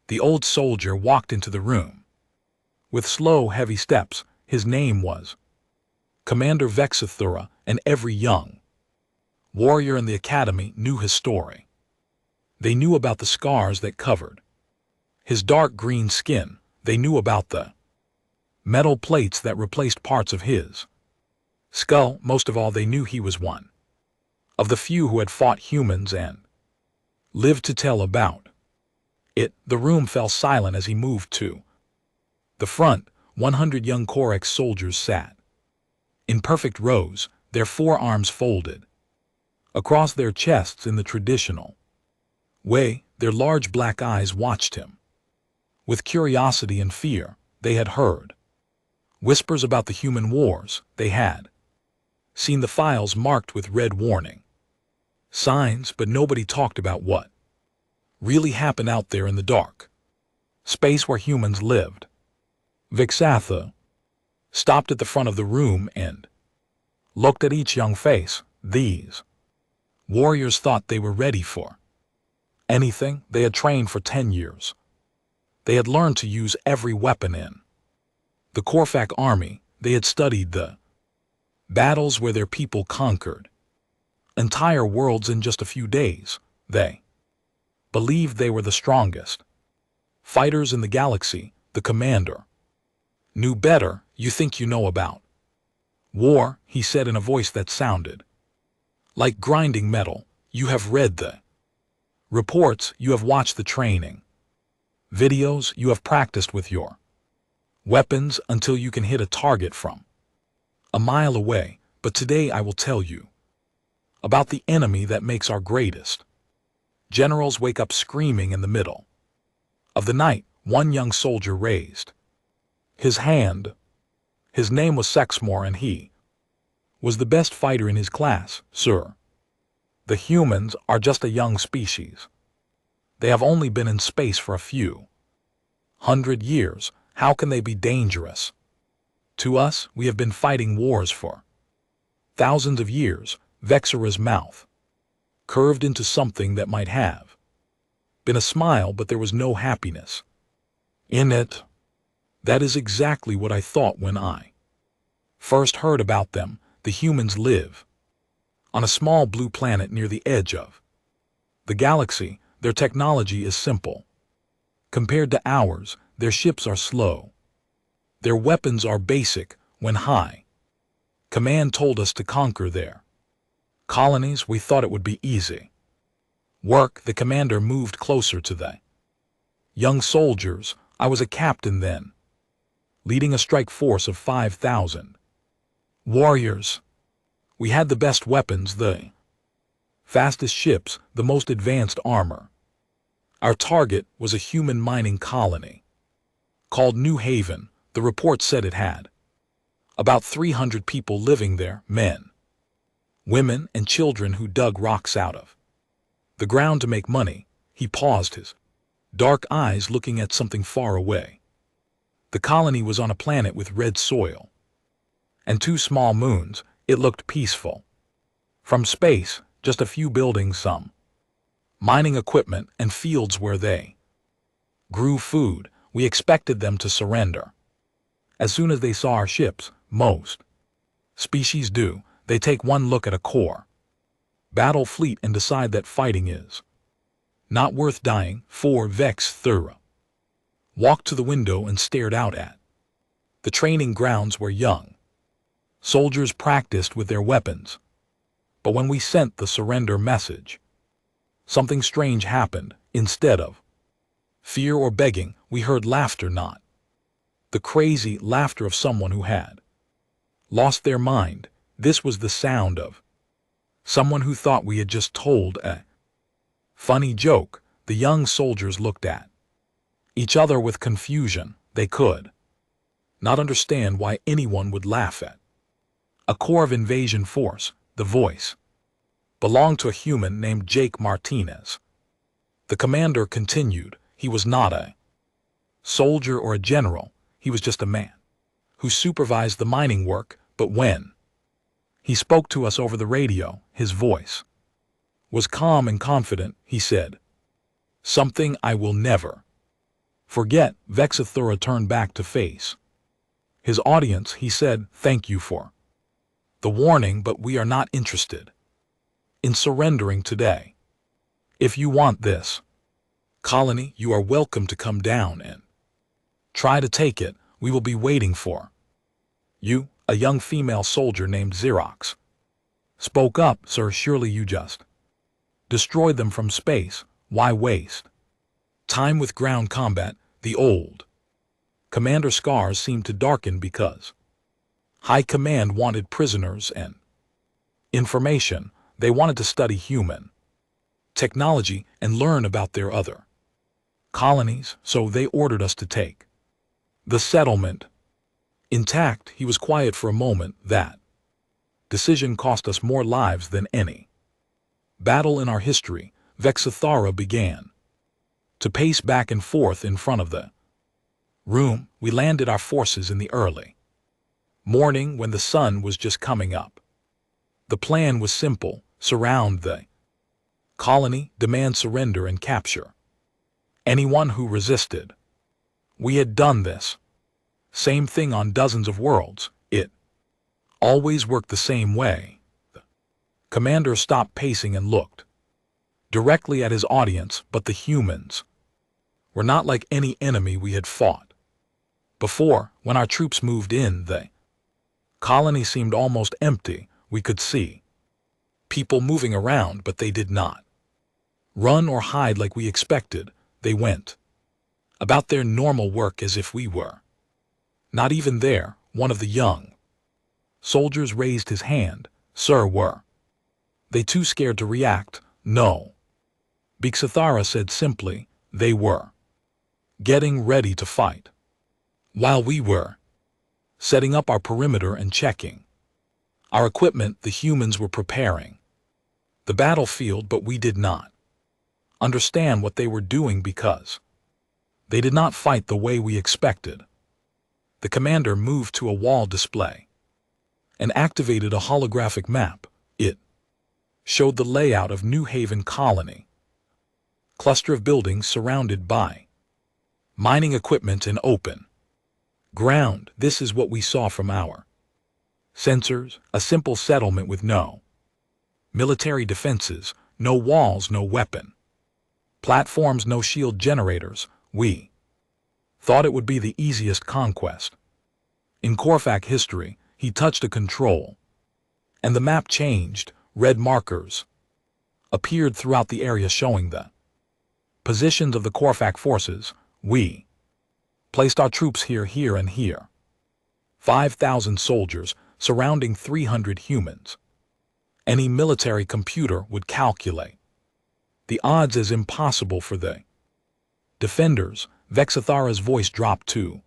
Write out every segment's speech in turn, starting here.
The old soldier walked into the room. With slow, heavy steps, his name was Commander Vexathura, and every young warrior in the academy knew his story. They knew about the scars that covered his dark green skin. They knew about the metal plates that replaced parts of his skull. Most of all, they knew he was one of the few who had fought humans and lived to tell about it. The room fell silent as he moved to the front. 100 young Korax soldiers sat in perfect rows, their forearms folded across their chests in the traditional way. Their large black eyes watched him with curiosity and fear. They had heard whispers about the human wars. They had seen the files marked with red warning signs, but nobody talked about what really happened out there in the dark space where humans lived. Vexathura stopped at the front of the room and looked at each young face. These warriors thought they were ready for anything. They had trained for 10 years. They had learned to use every weapon in the Korfak army. They had studied the battles where their people conquered entire worlds in just a few days. They believed they were the strongest fighters in the galaxy. The commander knew better. You think you know about war, he said in a voice that sounded like grinding metal. You have read the reports, you have watched the training videos, you have practiced with your weapons until you can hit a target from a mile away. But today I will tell you about the enemy that makes our greatest generals wake up screaming. In the middle of the night, one young soldier raised his hand. His name was Sexmore, and he was the best fighter in his class. Sir, the humans are just a young species. They have only been in space for a few hundred years. How can they be dangerous to us? We have been fighting wars for thousands of years. Vexathura's mouth curved into something that might have been a smile, but there was no happiness in it. That is exactly what I thought when I first heard about them. The humans live on a small blue planet near the edge of the galaxy. Their technology is simple compared to ours. Their ships are slow. Their weapons are basic. When High Command told us to conquer their colonies, we thought it would be easy work. The commander moved closer to the young soldiers. I was a captain then, leading a strike force of 5,000 warriors. We had the best weapons, the fastest ships, the most advanced armor. Our target was a human mining colony called New Haven. The report said it had about 300 people living there, men, women, and children who dug rocks out of the ground to make money. He paused, his dark eyes looking at something far away. The colony was on a planet with red soil and 2 small moons. It looked peaceful. From space, just a few buildings, some mining equipment, and fields where they grew food. We expected them to surrender as soon as they saw our ships. Most species do. They take one look at a core battle fleet and decide that fighting is not worth dying for. Vexathura walked to the window and stared out at the training grounds where young soldiers practiced with their weapons. But when we sent the surrender message, something strange happened. Instead of fear or begging, we heard laughter, not the crazy laughter of someone who had lost their mind. This was the sound of someone who thought we had just told a funny joke. The young soldiers looked at each other with confusion. They could not understand why anyone would laugh at a corps of invasion force. The voice belonged to a human named Jake Martinez. The commander continued. He was not a soldier or a general. He was just a man who supervised the mining work. But when he spoke to us over the radio, his voice was calm and confident. He said something I will never Forget, Vexathura turned back to face his audience. He said, "Thank you for the warning, but we are not interested in surrendering today. If you want this colony, you are welcome to come down and try to take it. We will be waiting for you." A young female soldier named Xerox spoke up. "Sir, surely you just destroyed them from space. Why waste time with ground combat?" The old Commander scars seemed to darken because High Command wanted prisoners and information. They wanted to study human technology and learn about their other colonies, so they ordered us to take the settlement intact. He was quiet for a moment. That decision cost us more lives than any battle in our history. Vexathara began to pace back and forth in front of the room. We landed our forces in the early morning when the sun was just coming up. The plan was simple: surround the colony, demand surrender, and capture anyone who resisted. We had done this same thing on dozens of worlds. It always worked the same way. The commander stopped pacing and looked directly at his audience. But the humans were not like any enemy we had fought before. When our troops moved in, the colony seemed almost empty. We could see people moving around, but they did not run or hide like we expected. They went about their normal work as if we were not even there. One of the young soldiers raised his hand. "Sir, were they too scared to react?" "No," Vexathara said simply. "They were getting ready to fight while we were setting up our perimeter and checking our equipment. The humans were preparing the battlefield, but we did not understand what they were doing because they did not fight the way we expected." The commander moved to a wall display and activated a holographic map. It showed the layout of New Haven colony. Cluster of buildings surrounded by mining equipment and open ground. This is what we saw from our sensors: a simple settlement with no military defenses, no walls, no weapon platforms, no shield generators. We thought it would be the easiest conquest in Corfac history. He touched a control, and the map changed. Red markers appeared throughout the area showing the positions of the Corfac forces. We placed our troops here, here, and here. 5,000 soldiers surrounding 300 humans. Any military computer would calculate the odds as impossible for the defenders. Vexathara's voice dropped to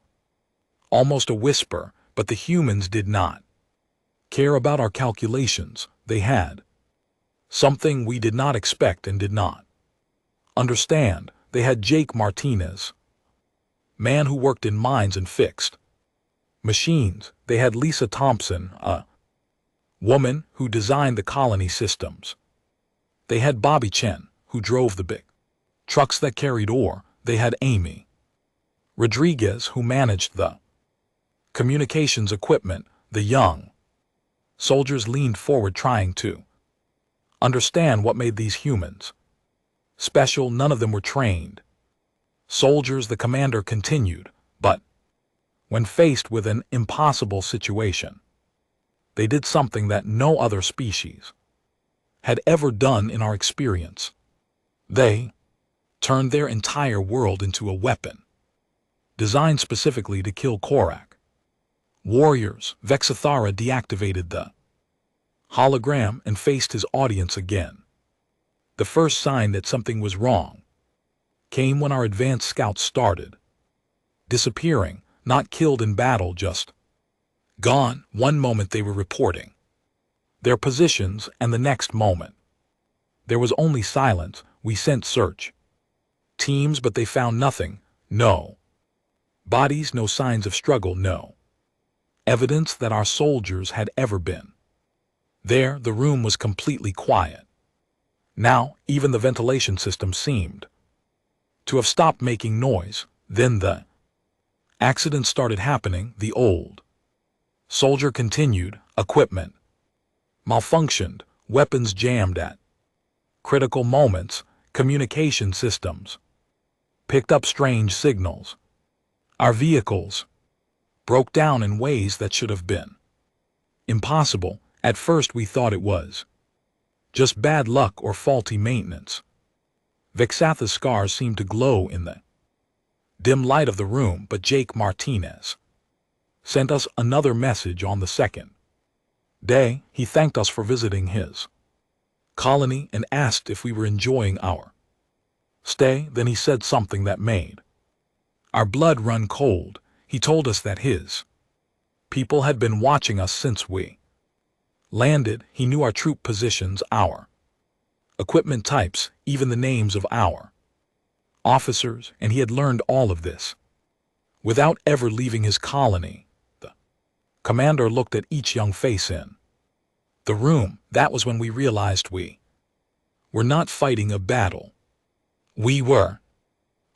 almost a whisper, but the humans did not care about our calculations. They had something we did not expect and did not understand. They had Jake Martinez, man who worked in mines and fixed machines. They had Lisa Thompson, a woman who designed the colony systems. They had Bobby Chen, who drove the big trucks that carried ore. They had Amy Rodriguez, who managed the communications equipment. The young soldiers leaned forward, trying to understand what made these humans special. None of them were trained soldiers. The commander continued, but when faced with an impossible situation, they did something that no other species had ever done in our experience. They turned their entire world into a weapon, designed specifically to kill Korak warriors. Vexathara deactivated the hologram and faced his audience again. The first sign that something was wrong came when our advanced scouts started disappearing, not killed in battle, just gone. One moment they were reporting their positions, and the next moment there was only silence. We sent search teams, but they found nothing. No bodies, no signs of struggle, no evidence that our soldiers had ever been there. The room was completely quiet. Now, even the ventilation system seemed to have stopped making noise. Then the accidents started happening. The old soldier continued, equipment malfunctioned, weapons jammed at critical moments, communication systems picked up strange signals. Our vehicles broke down in ways that should have been impossible. At first we thought it was just bad luck or faulty maintenance. Vexatha's scars seemed to glow in the dim light of the room, but Jake Martinez sent us another message on the second day. He thanked us for visiting his colony and asked if we were enjoying our stay. Then he said something that made our blood run cold. He told us that his people had been watching us since we landed. He knew our troop positions, our equipment types, even the names of our officers, and he had learned all of this without ever leaving his colony. The commander looked at each young face in the room. That was when we realized we were not fighting a battle. We were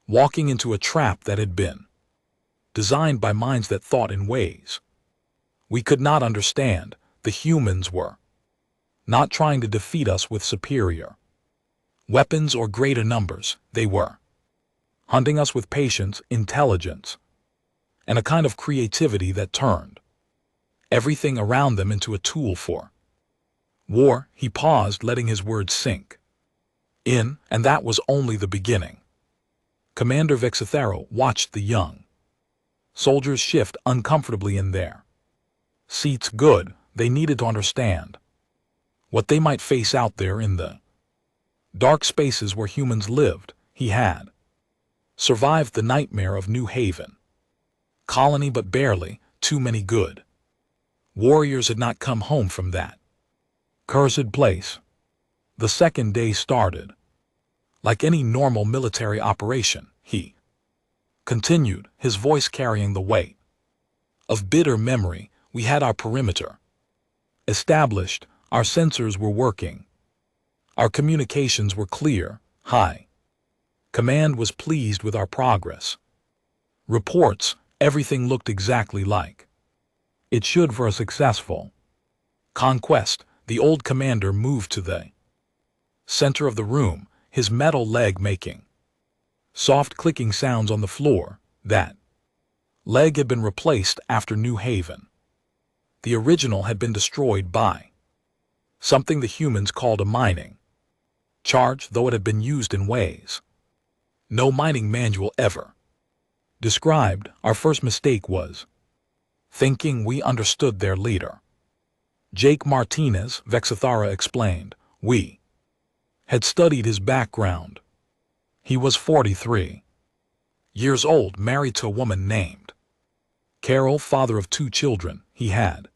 walking into a trap that had been designed by minds that thought in ways we could not understand. The humans were not trying to defeat us with superior weapons or greater numbers. They were hunting us with patience, intelligence, and a kind of creativity that turned everything around them into a tool for war. He paused, letting his words sink in, and that was only the beginning. Commander Vexatharo watched the young soldiers shift uncomfortably in their seats. Good. They needed to understand what they might face out there in the dark spaces where humans lived. He had survived the nightmare of New Haven colony, but barely. Too many good warriors had not come home from that cursed place. The second day started like any normal military operation. He continued, his voice carrying the weight of bitter memory. We had our perimeter established, our sensors were working, our communications were clear. High command was pleased with our progress reports. Everything looked exactly like it should for a successful conquest. The old commander moved to the center of the room, his metal leg making soft clicking sounds on the floor. That leg had been replaced after New Haven. The original had been destroyed by something the humans called a mining charge, though it had been used in ways no mining manual ever described. Our first mistake was thinking we understood their leader. Jake Martinez, Vexathara explained. We had studied his background. He was 43 years old, married to a woman named Carol, father of 2 children. He had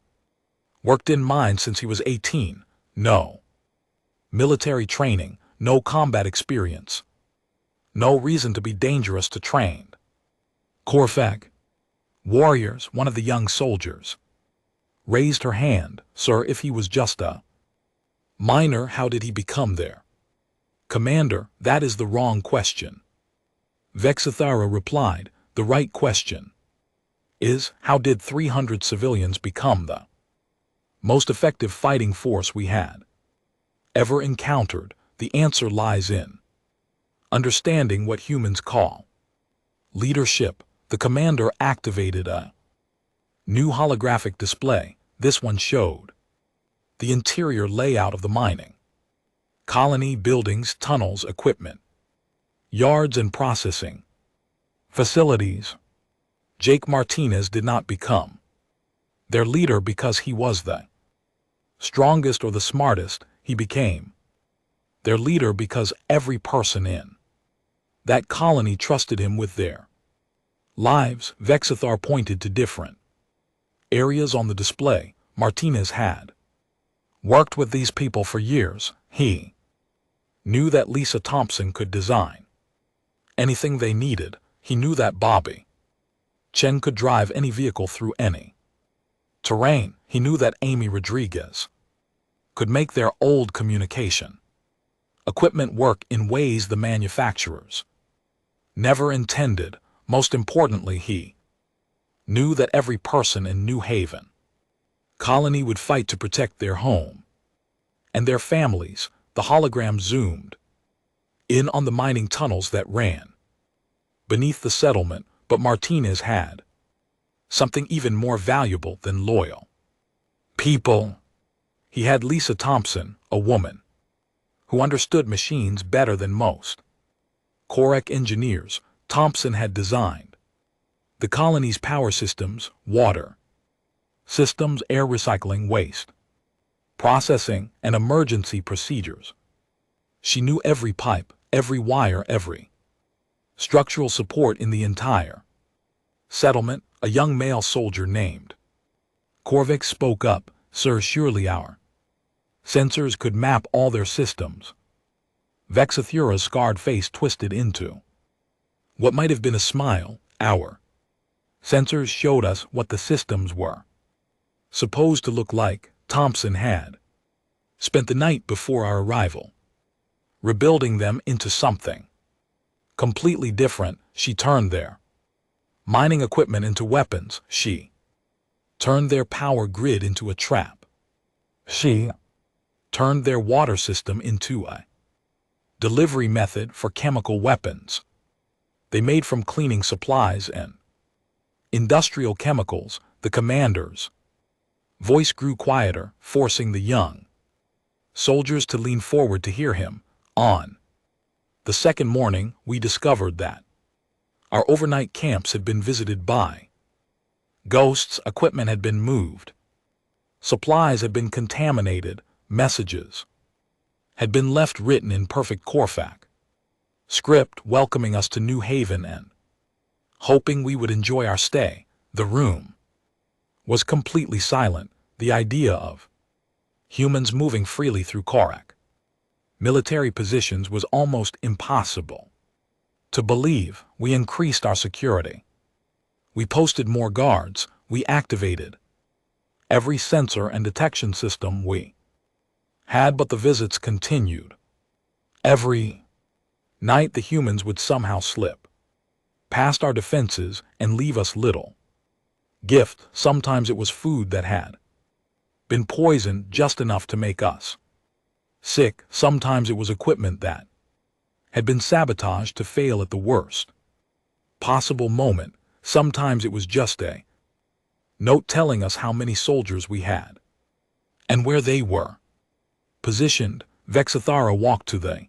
worked in mines since he was 18. No military training, no combat experience, no reason to be dangerous to trained Corfag warriors. One of the young soldiers raised her hand. Sir, if he was just a miner, how did he become there? Commander, that is the wrong question. Vexathara replied. The right question is, how did 300 civilians become the most effective fighting force we had ever encountered? The answer lies in understanding what humans call leadership. The commander activated a new holographic display. This one showed the interior layout of the mining colony, buildings, tunnels, equipment, yards, and processing facilities. Jake Martinez did not become their leader because he was the strongest or the smartest. He became their leader because every person in that colony trusted him with their lives. Vexathar pointed to different areas on the display. Martinez had worked with these people for years. He knew that Lisa Thompson could design anything they needed. He knew that Bobby Chen could drive any vehicle through any terrain. He knew that Amy Rodriguez could make their old communication equipment work in ways the manufacturers never intended. Most importantly, he knew that every person in New Haven colony would fight to protect their home and their families. The hologram zoomed in on the mining tunnels that ran beneath the settlement, but Martinez had something even more valuable than loyal people. He had Lisa Thompson, a woman who understood machines better than most Corec engineers. Thompson had designed the colony's power systems, water systems, air recycling, waste processing, and emergency procedures. She knew every pipe, every wire, every structural support in the entire settlement. A young male soldier named Korvik spoke up. Sir, surely our sensors could map all their systems. Vexathura's scarred face twisted into what might have been a smile. Our sensors showed us what the systems were supposed to look like. Thompson had spent the night before our arrival rebuilding them into something completely different. She turned their mining equipment into weapons. She turned their power grid into a trap. She turned their water system into a delivery method for chemical weapons they made from cleaning supplies and industrial chemicals. The commander's voice grew quieter, forcing the young soldiers to lean forward to hear him. On the second morning, we discovered that our overnight camps had been visited by ghosts. Equipment had been moved, supplies had been contaminated, messages had been left written in perfect Corfac script welcoming us to New Haven and hoping we would enjoy our stay. The room was completely silent. The idea of humans moving freely through Korak military positions was almost impossible to believe. We increased our security. We posted more guards. We activated every sensor and detection system we had, but the visits continued. Every night the humans would somehow slip past our defenses and leave us little gift. Sometimes it was food that had been poisoned just enough to make us sick. Sometimes it was equipment that had been sabotaged to fail at the worst possible moment. Sometimes it was just a note telling us how many soldiers we had and where they were positioned. Vexathara walked to the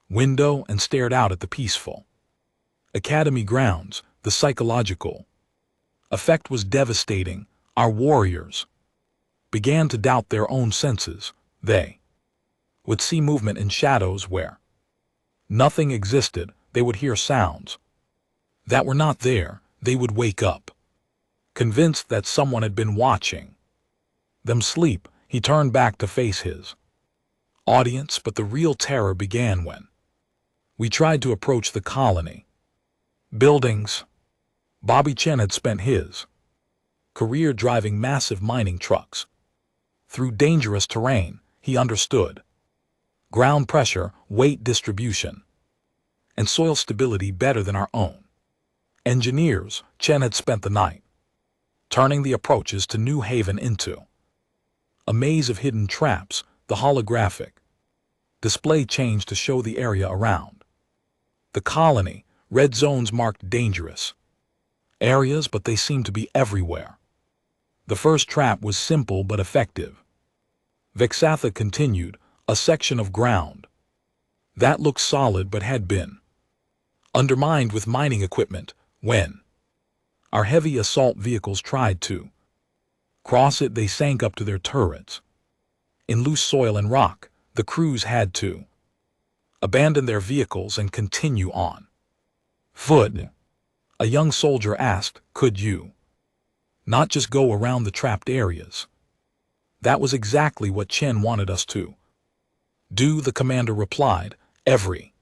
window and stared out at the peaceful academy grounds. The psychological effect was devastating. Our warriors began to doubt their own senses. They would see movement in shadows where nothing existed. They would hear sounds that were not there. They would wake up, convinced that someone had been watching them sleep. He turned back to face his audience, but the real terror began when we tried to approach the colony buildings. Bobby Chen had spent his career driving massive mining trucks through dangerous terrain. He understood ground pressure, weight distribution, and soil stability better than our own engineers. Chen had spent the night turning the approaches to New Haven into a maze of hidden traps. The holographic display changed to show the area around the colony. Red zones marked dangerous areas, but they seemed to be everywhere. The first trap was simple but effective. Vexatha continued. A section of ground that looked solid but had been undermined with mining equipment. When our heavy assault vehicles tried to cross it, they sank up to their turrets in loose soil and rock. The crews had to abandon their vehicles and continue on foot. A young soldier asked, "Could you not just go around the trapped areas?" That was exactly what Chen wanted us to do, the commander replied. Every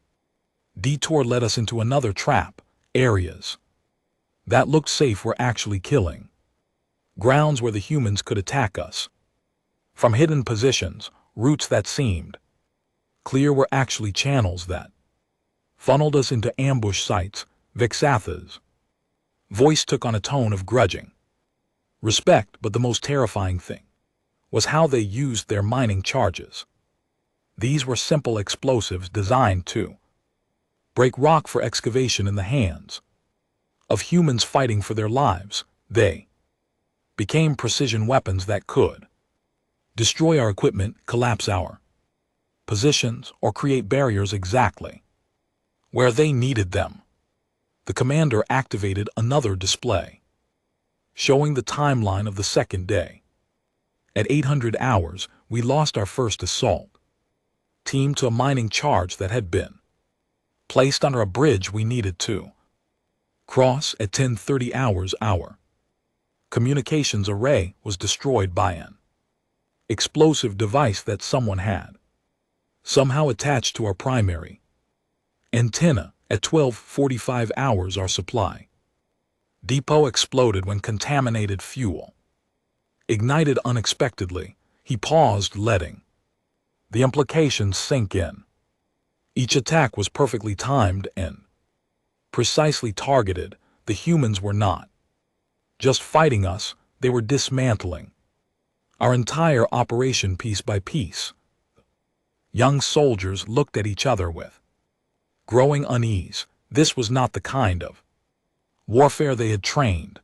detour led us into another trap. Areas that looked safe were actually killing grounds where the humans could attack us from hidden positions. Routes that seemed clear were actually channels that funneled us into ambush sites. Vexatha's voice took on a tone of grudging respect, but the most terrifying thing was how they used their mining charges. These were simple explosives designed to break rock for excavation in the hands of humans fighting for their lives. They became precision weapons that could destroy our equipment, collapse our positions, or create barriers exactly where they needed them. The commander activated another display, showing the timeline of the second day. At 800 hours, we lost our first assault team to a mining charge that had been placed under a bridge we needed to cross. At 10:30 hours, our communications array was destroyed by an explosive device that someone had somehow attached to our primary antenna. At 12:45 hours, our supply depot exploded when contaminated fuel ignited unexpectedly. He paused, letting the implications sink in. Each attack was perfectly timed and precisely targeted. The humans were not just fighting us, they were dismantling our entire operation piece by piece. Young soldiers looked at each other with growing unease. This was not the kind of warfare they had trained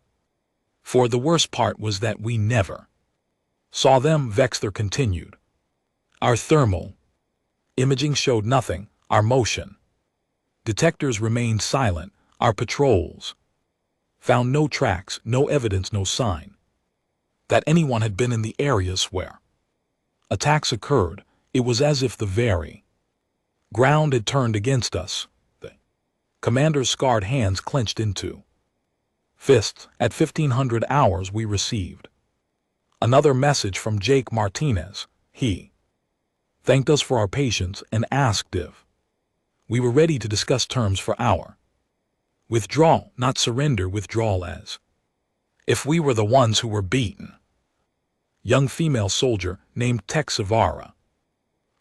for. The worst part was that we never saw them. Vexthor continued. Our thermal imaging showed nothing. Our motion detectors remained silent. Our patrols found no tracks, no evidence, no sign that anyone had been in the areas where attacks occurred. It was as if the very ground had turned against us. The commander's scarred hands clenched into fists. At 1500 hours, we received another message from Jake Martinez. He thanked us for our patience and asked if we were ready to discuss terms for our withdrawal, not surrender, withdrawal, as if we were the ones who were beaten. Young female soldier named Texavara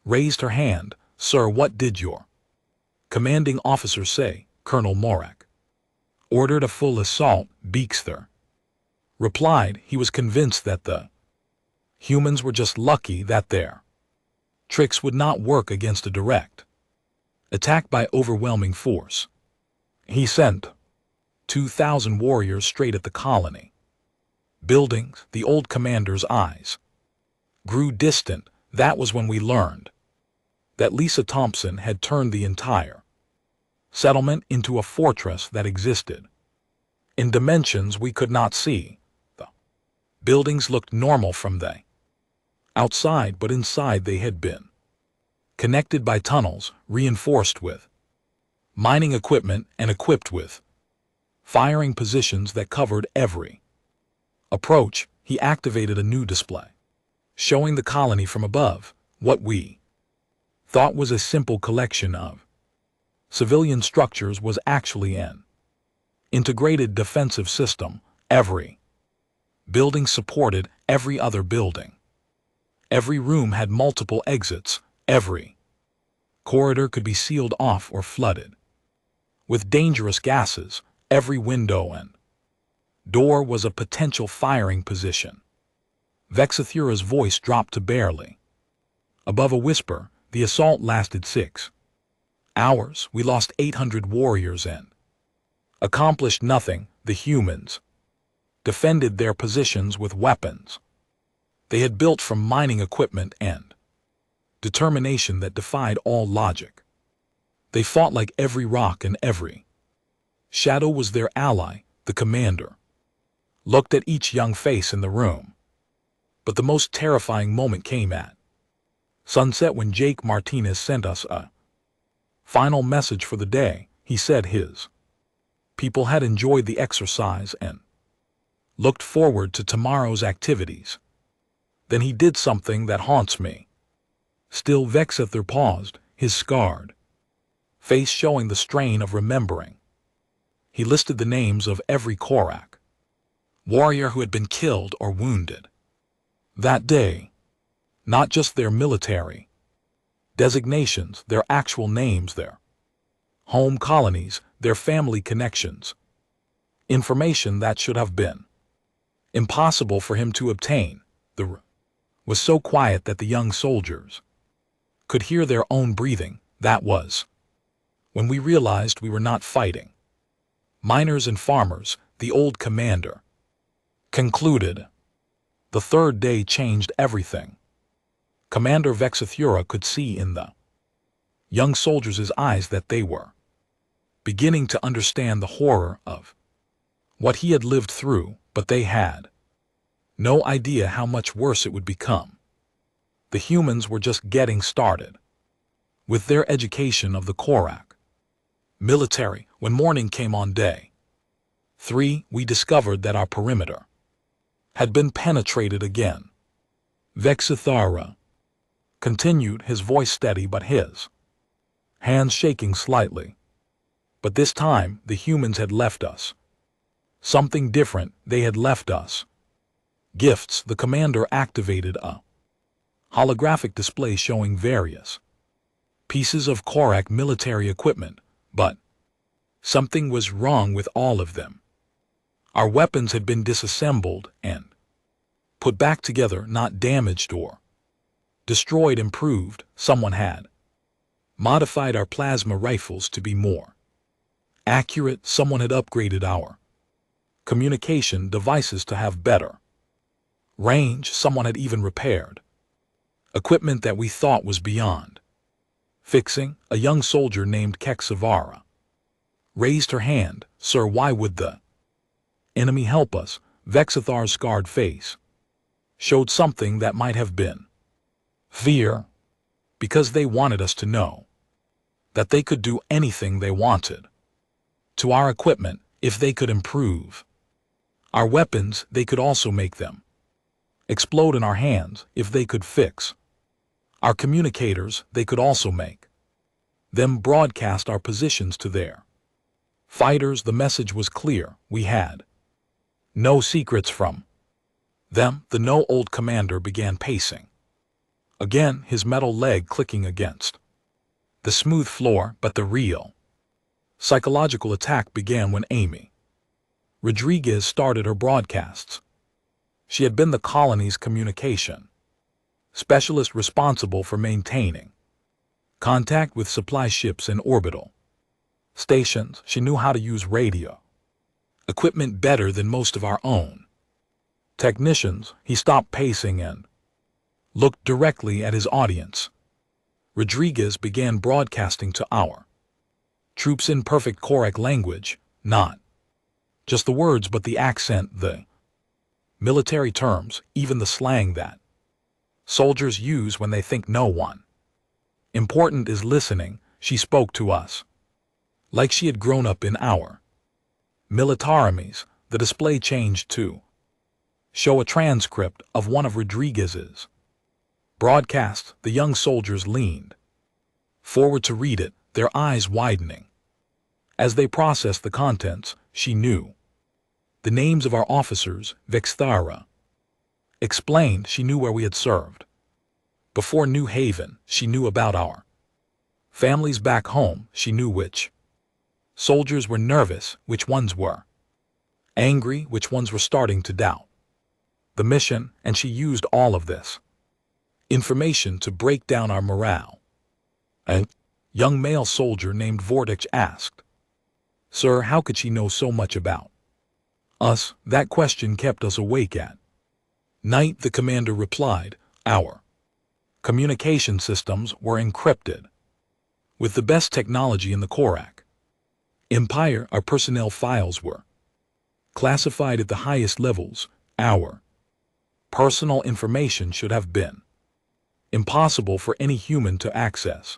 raised her hand. Sir, what did your commanding officer say? Colonel Morak ordered a full assault. Beekster replied he was convinced that the humans were just lucky that their tricks would not work against a direct attack by overwhelming force. He sent 2,000 warriors straight at the colony buildings. The old commander's eyes grew distant. That was when we learned that Lisa Thompson had turned the entire settlement into a fortress that existed in dimensions we could not see. The buildings looked normal from the outside, but inside they had been connected by tunnels, reinforced with mining equipment, and equipped with firing positions that covered every approach. He activated a new display, showing the colony from above. What we thought was a simple collection of civilian structures was actually an integrated defensive system. Every building supported every other building. Every room had multiple exits. Every corridor could be sealed off or flooded with dangerous gases. Every window and door was a potential firing position. Vexathura's voice dropped to barely above a whisper. The assault lasted 6 hours. We lost 800 warriors and accomplished nothing. The humans defended their positions with weapons they had built from mining equipment and determination that defied all logic. They fought like every rock and every shadow was their ally. The commander looked at each young face in the room. But the most terrifying moment came at sunset, when Jake Martinez sent us a final message for the day. He said his people had enjoyed the exercise and looked forward to tomorrow's activities. Then he did something that haunts me. Still, Vexathur paused, his scarred face showing the strain of remembering. He listed the names of every Korak warrior who had been killed or wounded that day. Not just their military designations, their actual names, their home colonies, their family connections. Information that should have been impossible for him to obtain. The room was so quiet that the young soldiers could hear their own breathing. That was when we realized we were not fighting miners and farmers, the old commander concluded. The third day changed everything. Commander Vexithura could see in the young soldiers' eyes that they were beginning to understand the horror of what he had lived through, but they had no idea how much worse it would become. The humans were just getting started with their education of the Korak military. When morning came on day 3, we discovered that our perimeter had been penetrated again. Vexithura continued, his voice steady but his hands shaking slightly. But this time the humans had left us. Something different, they had left us gifts. The commander activated a holographic display showing various pieces of Korak military equipment, but something was wrong with all of them. Our weapons had been disassembled and put back together, not damaged or destroyed. Improved. Someone had modified our plasma rifles to be more accurate. Someone had upgraded our communication devices to have better range. Someone had even repaired equipment that we thought was beyond fixing. A young soldier named Keksavara raised her hand. Sir, why would the enemy help us? Vexithar's scarred face showed something that might have been fear, because they wanted us to know that they could do anything they wanted to our equipment. If they could improve our weapons, they could also make them explode in our hands. If they could fix our communicators, they could also make them broadcast our positions to their fighters. The message was clear. We had no secrets from them. The no old commander began pacing again, his metal leg clicking against the smooth floor. But the real psychological attack began when Amy Rodriguez started her broadcasts. She had been the colony's communication specialist responsible for maintaining contact with supply ships and orbital stations. She knew how to use radio equipment better than most of our own technicians. He stopped pacing and looked directly at his audience. Rodriguez began broadcasting to our troops in perfect Korak language, not just the words but the accent, the military terms, even the slang that soldiers use when they think no one important is listening. She spoke to us like she had grown up in our militaries. The display changed to show a transcript of one of Rodriguez's broadcasts. The young soldiers leaned forward to read it, their eyes widening as they processed the contents. She knew the names of our officers. Vexthara explained. She knew where we had served before New Haven. She knew about our families back home. She knew which soldiers were nervous, which ones were angry, which ones were starting to doubt the mission, and she used all of this information to break down our morale. A young male soldier named Vortich asked, "Sir, how could she know so much about us?" That question kept us awake at night. The commander replied, "Our communication systems were encrypted with the best technology in the Korak Empire. Our personnel files were classified at the highest levels. Our personal information should have been impossible for any human to access."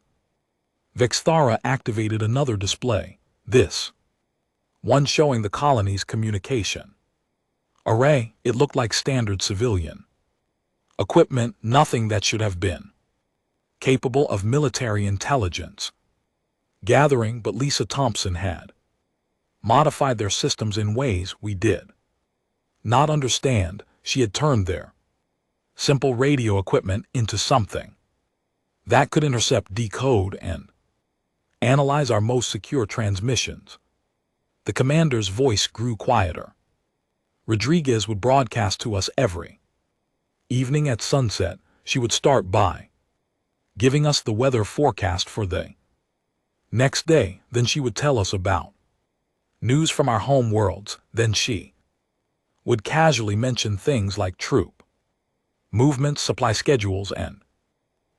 Vexthara activated another display, this one showing the colony's communication array. It looked like standard civilian equipment, nothing that should have been capable of military intelligence gathering, but Lisa Thompson had modified their systems in ways we did not understand. She had turned their simple radio equipment into something that could intercept, decode, and analyze our most secure transmissions. The commander's voice grew quieter. Rodriguez would broadcast to us every evening at sunset. She would start by giving us the weather forecast for the next day. Then she would tell us about news from our home worlds. Then she would casually mention things like troop movements, supply schedules, and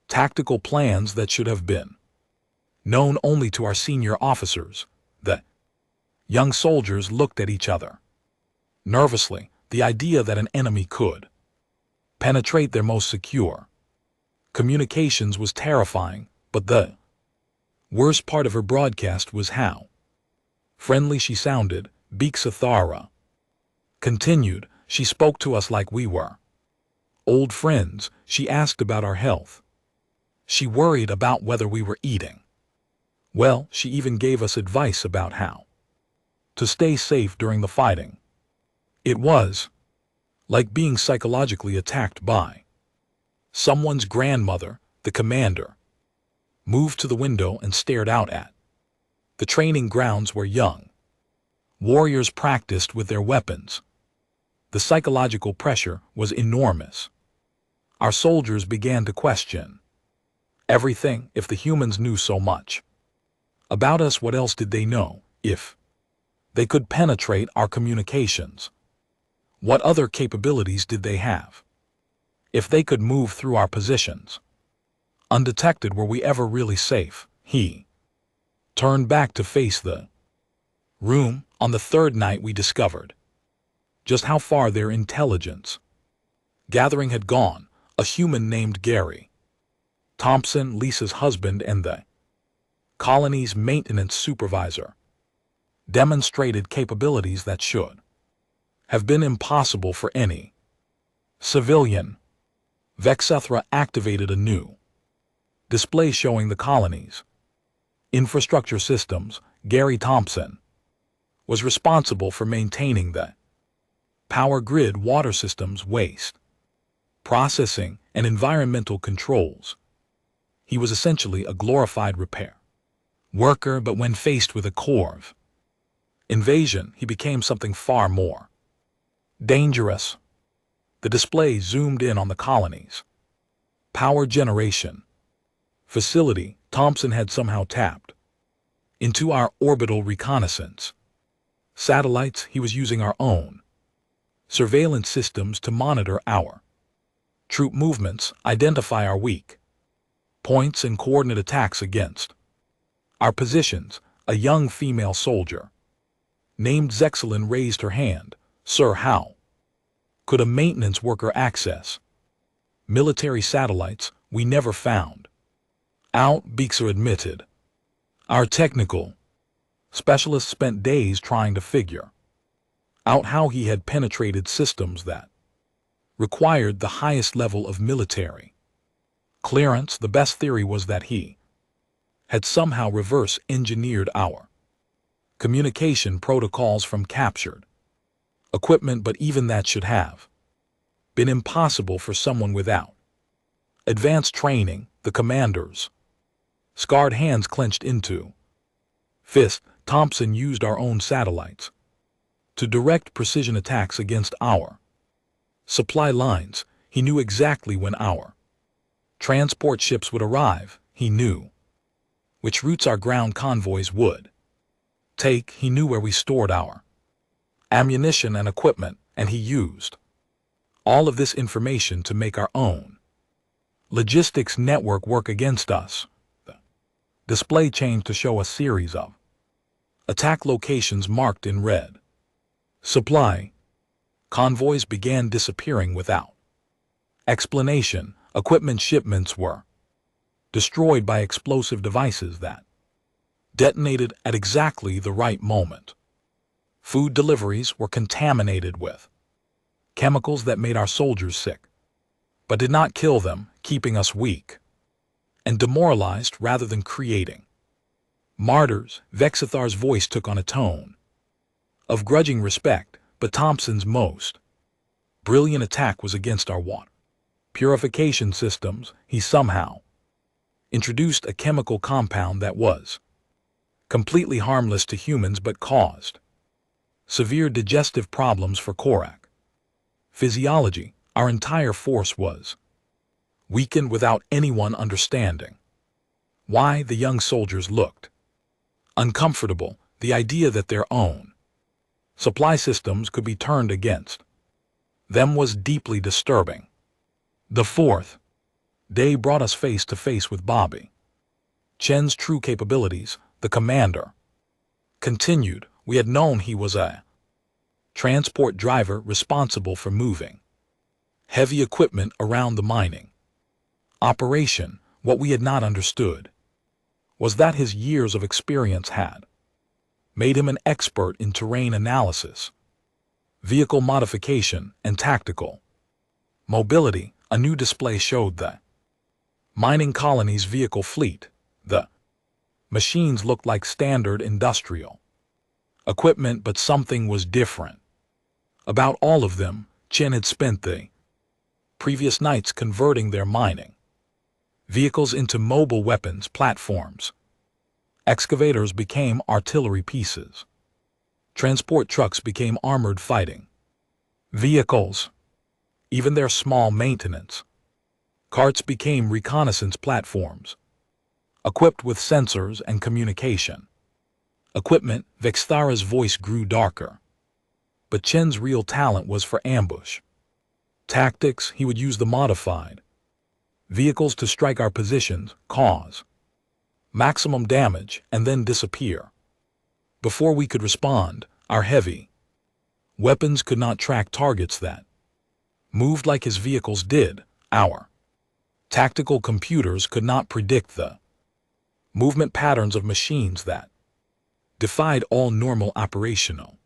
tactical plans that should have been known only to our senior officers. The young soldiers looked at each other nervously. The idea that an enemy could penetrate their most secure communications was terrifying, but the worst part of her broadcast was how friendly she sounded. Bixathara continued. She spoke to us like we were old friends. She asked about our health. She worried about whether we were eating well. She even gave us advice about how to stay safe during the fighting. It was like being psychologically attacked by someone's grandmother. The commander moved to the window and stared out at the training grounds where young warriors practiced with their weapons. The psychological pressure was enormous. Our soldiers began to question everything. If the humans knew so much about us, what else did they know? If they could penetrate our communications, what other capabilities did they have? If they could move through our positions undetected, were we ever really safe? He turned back to face the room. On the third night, we discovered just how far their intelligence gathering had gone. A human named Gary Thompson, Lisa's husband and the colony's maintenance supervisor, demonstrated capabilities that should have been impossible for any civilian. Vexethra activated a new display showing the colony's infrastructure systems. Gary Thompson was responsible for maintaining the power grid, water systems, waste processing, and environmental controls. He was essentially a glorified repair worker, but when faced with a Corv invasion, he became something far more dangerous. The display zoomed in on the colony's power generation facility. Thompson had somehow tapped into our orbital reconnaissance satellites. He was using our own surveillance systems to monitor our troop movements, identify our weak points, and coordinate attacks against our positions. A young female soldier named Zexelin raised her hand. Sir, how could a maintenance worker access military satellites? We never found out, Bixer admitted. Our technical specialists spent days trying to figure out how he had penetrated systems that required the highest level of military clearance. The best theory was that he had somehow reverse-engineered our communication protocols from captured equipment, but even that should have been impossible for someone without advanced training. The commander's scarred hands clenched into fist. Thompson used our own satellites to direct precision attacks against our supply lines. He knew exactly when our transport ships would arrive. He knew which routes our ground convoys would take. He knew where we stored our ammunition and equipment, and he used all of this information to make our own logistics network work against us. The display changed to show a series of attack locations marked in red. Supply convoys began disappearing without explanation. Equipment shipments were destroyed by explosive devices that detonated at exactly the right moment. Food deliveries were contaminated with chemicals that made our soldiers sick, but did not kill them, keeping us weak and demoralized rather than creating martyrs. Vexithar's voice took on a tone of grudging respect, but Thompson's most brilliant attack was against our water purification systems. He somehow introduced a chemical compound that was completely harmless to humans but caused Severe digestive problems for Korak. Physiology, our entire force was weakened without anyone understanding why. The young soldiers looked uncomfortable, the idea that their own supply systems could be turned against them was deeply disturbing. The fourth day brought us face to face with Bobby. Chen's true capabilities, the commander continued. We had known he was a transport driver responsible for moving heavy equipment around the mining operation. What we had not understood was that his years of experience had made him an expert in terrain analysis, vehicle modification, and tactical mobility. A new display showed the mining colony's vehicle fleet. The machines looked like standard industrial equipment, but something was different about all of them. Chen had spent the previous nights converting their mining vehicles into mobile weapons platforms. Excavators became artillery pieces. Transport trucks became armored fighting vehicles. Even their small maintenance carts became reconnaissance platforms, equipped with sensors and communication equipment. Vexthara's voice grew darker. But Chen's real talent was for ambush tactics. He would use the modified vehicles to strike our positions, cause maximum damage, and then disappear. Before we could respond, our heavy weapons could not track targets that moved like his vehicles did. Our tactical computers could not predict the movement patterns of machines that defied all normal operational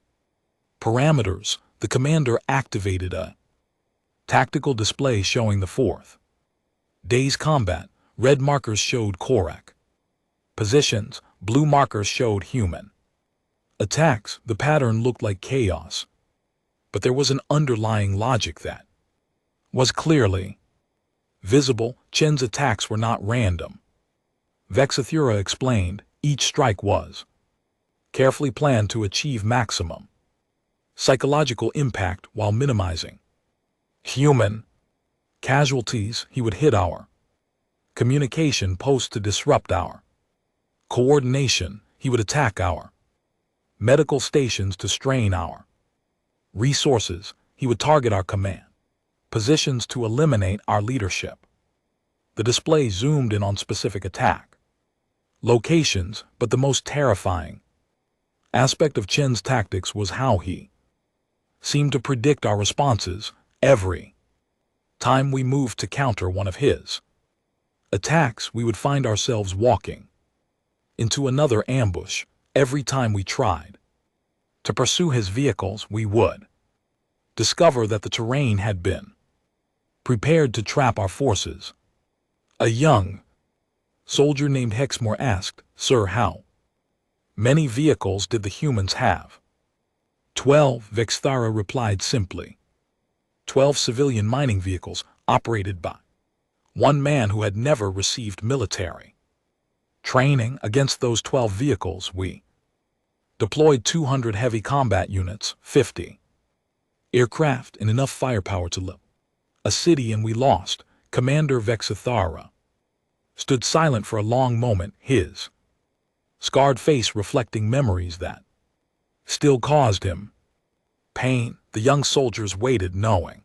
parameters. The commander activated a tactical display showing the fourth day's combat. Red markers showed Korak positions, blue markers showed human attacks. The pattern looked like chaos, but there was an underlying logic that was clearly visible. Chen's attacks were not random. Vexathura explained, each strike was carefully planned to achieve maximum psychological impact while minimizing human casualties. He would hit our communication posts to disrupt our coordination. He would attack our medical stations to strain our resources. He would target our command positions to eliminate our leadership. The display zoomed in on specific attack locations, but the most terrifying aspect of Chen's tactics was how he seemed to predict our responses. Every time we moved to counter one of his attacks, we would find ourselves walking into another ambush. Every time we tried to pursue his vehicles, we would discover that the terrain had been prepared to trap our forces. A young soldier named Hexmore asked, "Sir, how many vehicles did the humans have?" 12, Vexthara replied simply. 12 civilian mining vehicles operated by one man who had never received military training. Against those 12 vehicles, we deployed 200 heavy combat units, 50 aircraft, and enough firepower to lift a city, and we lost. Commander Vexathara stood silent for a long moment, his scarred face reflecting memories that still caused him pain. The young soldiers waited, knowing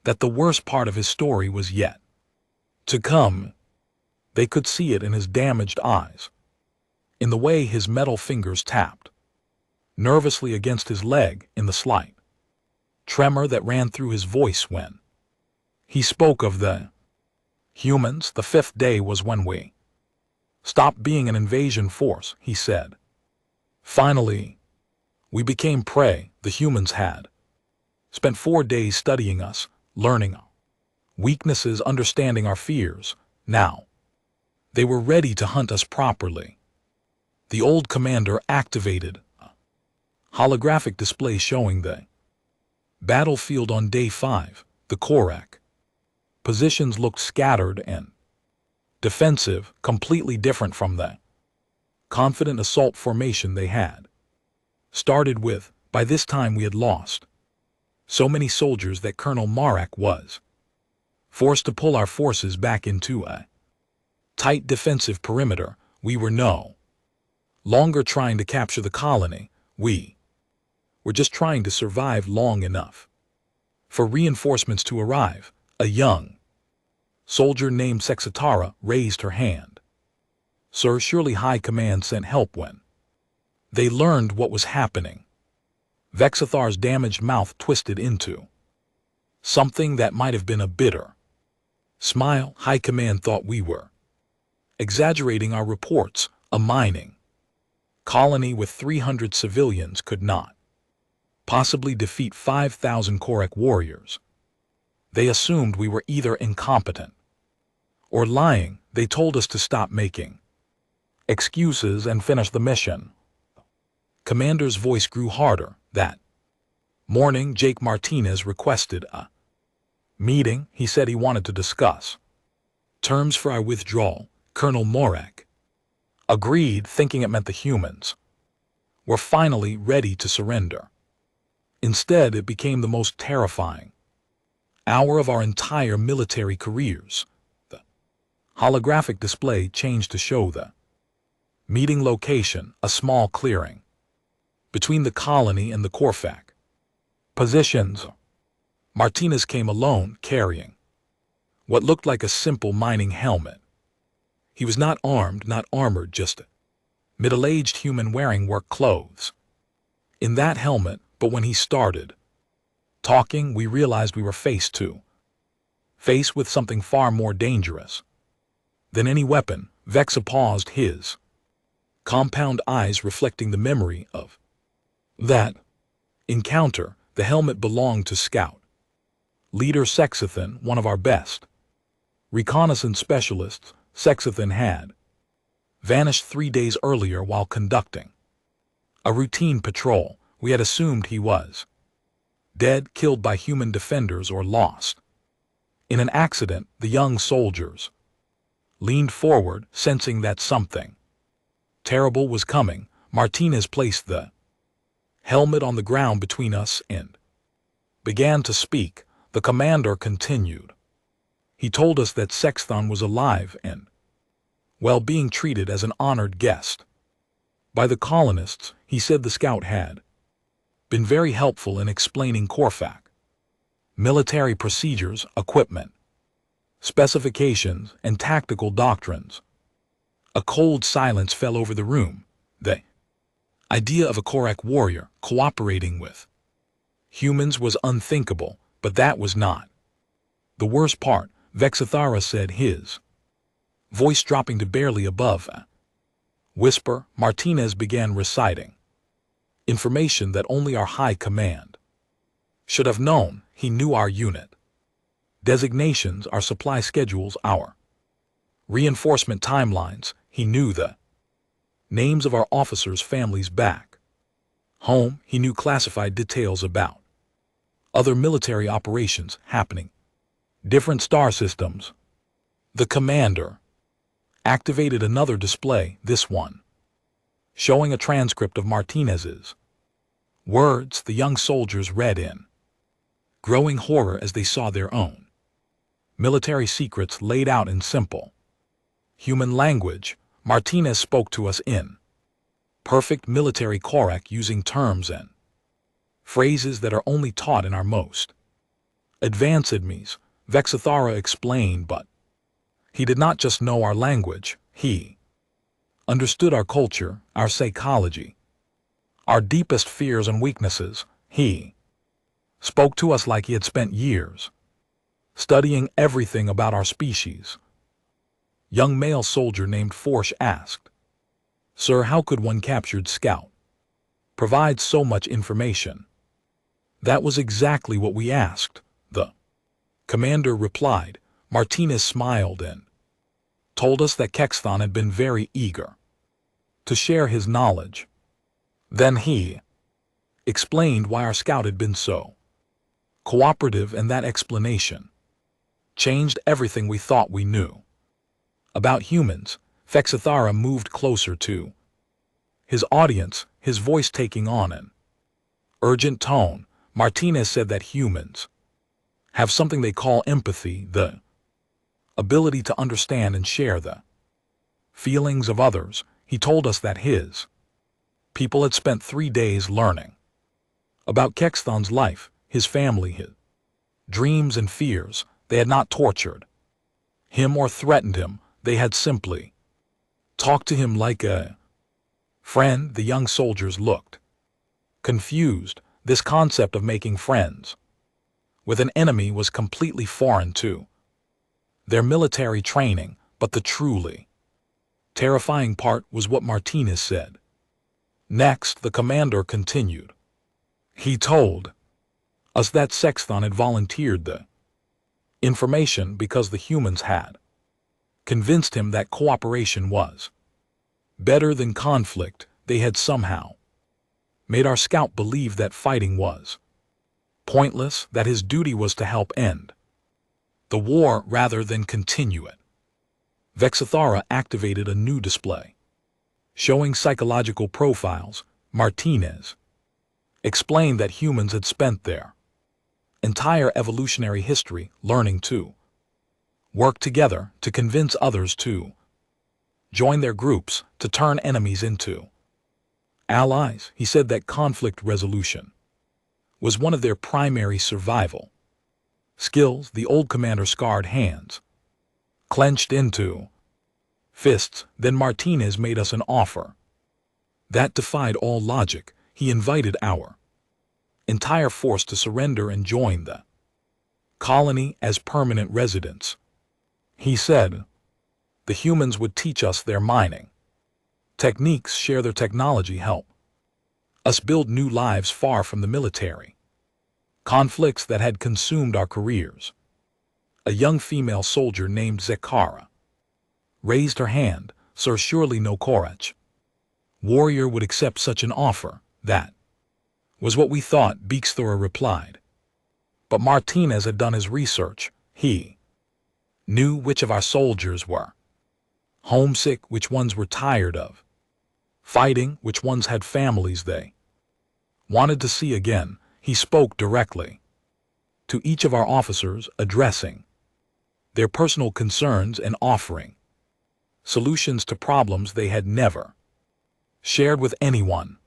that the worst part of his story was yet to come. They could see it in his damaged eyes, in the way his metal fingers tapped nervously against his leg, in the slight tremor that ran through his voice when he spoke of the humans. The 5th day was when we stopped being an invasion force, he said. Finally, we became prey. The humans had spent 4 days studying us, learning our weaknesses, understanding our fears. Now, they were ready to hunt us properly. The old commander activated a holographic display showing the battlefield on day 5. The Korak positions looked scattered and defensive, completely different from the confident assault formation they had started with. By this time we had lost so many soldiers that Colonel Marak was forced to pull our forces back into a tight defensive perimeter. We were no longer trying to capture the colony, we were just trying to survive long enough for reinforcements to arrive. A young soldier named Sexatara raised her hand. Sir, surely High Command sent help when they learned what was happening. Vexathar's damaged mouth twisted into something that might have been a bitter smile. High Command thought we were exaggerating our reports. A mining colony with 300 civilians could not possibly defeat 5,000 Korek warriors. They assumed we were either incompetent or lying. They told us to stop making excuses and finish the mission. Commander's voice grew harder. That morning, Jake Martinez requested a meeting. He said he wanted to discuss terms for our withdrawal. Colonel Morak agreed, thinking it meant the humans were finally ready to surrender. Instead, it became the most terrifying hour of our entire military careers. The holographic display changed to show the meeting location, a small clearing between the colony and the Korfak positions. Martinez came alone, carrying what looked like a simple mining helmet. He was not armed, not armored, just a middle-aged human wearing work clothes in that helmet. But when he started talking, we realized we were face with something far more dangerous than any weapon. Vexa paused, his compound eyes reflecting the memory of that encounter. The helmet belonged to Scout leader Sexathan, one of our best reconnaissance specialists. Sexathan had vanished 3 days earlier while conducting a routine patrol. We had assumed he was dead, killed by human defenders, or lost in an accident. The young soldiers leaned forward, sensing that something terrible was coming. Martinez placed the helmet on the ground between us and began to speak. The commander continued. He told us that Sexthon was alive and well, being treated as an honored guest by the colonists. He said the scout had been very helpful in explaining Korfak military procedures, equipment, specifications, and tactical doctrines. A cold silence fell over the room. The idea of a Korek warrior cooperating with humans was unthinkable, but that was not the worst part. Vexathara said, his voice dropping to barely above a whisper. Martinez began reciting information that only our high command should have known. He knew our unit designations, our supply schedules, our reinforcement timelines. He knew the names of our officers' families back home. He knew classified details about other military operations happening, different star systems. The commander activated another display, this one showing a transcript of Martinez's words. The young soldiers read in growing horror as they saw their own military secrets laid out in simple human language. Martinez spoke to us in perfect military Korek, using terms and phrases that are only taught in our most advanced academies. Vexathara explained, but he did not just know our language, he understood our culture, our psychology, our deepest fears and weaknesses. He spoke to us like he had spent years studying everything about our species. Young male soldier named Forsh asked, "Sir, how could one captured scout provide so much information?" That was exactly what we asked, the commander replied. Martinez smiled and told us that Kexthon had been very eager to share his knowledge. Then he explained why our scout had been so cooperative, and that explanation changed everything we thought we knew about humans. Fexathara moved closer to his audience, his voice taking on an urgent tone, Martinez said that humans have something they call empathy, the ability to understand and share the feelings of others. He told us that his people had spent 3 days learning about Kexthon's life, his family, his dreams and fears. They had not tortured him or threatened him. They had simply talked to him like a friend. The young soldiers looked confused. This concept of making friends with an enemy was completely foreign to their military training, but the truly terrifying part was what Martinez said. Next, the commander continued. He told us that Sexton had volunteered the information because the humans had convinced him that cooperation was better than conflict. They had somehow made our scout believe that fighting was pointless, that his duty was to help end the war rather than continue it. Vexithara activated a new display showing psychological profiles. Martinez explained that humans had spent their entire evolutionary history learning to work together, to convince others to join their groups, to turn enemies into allies. He said that conflict resolution was one of their primary survival skills. The old commander scarred hands clenched into fists. Then Martinez made us an offer that defied all logic. He invited our entire force to surrender and join the colony as permanent residents. He said the humans would teach us their mining techniques, share their technology, help us build new lives far from the military conflicts that had consumed our careers. A young female soldier named Zekara raised her hand. Sir, surely no Korach warrior would accept such an offer. That was what we thought, Beaksthora replied. But Martinez had done his research. He knew which of our soldiers were homesick, which ones were tired of fighting, which ones had families they wanted to see again. He spoke directly to each of our officers, addressing their personal concerns and offering solutions to problems they had never shared with anyone.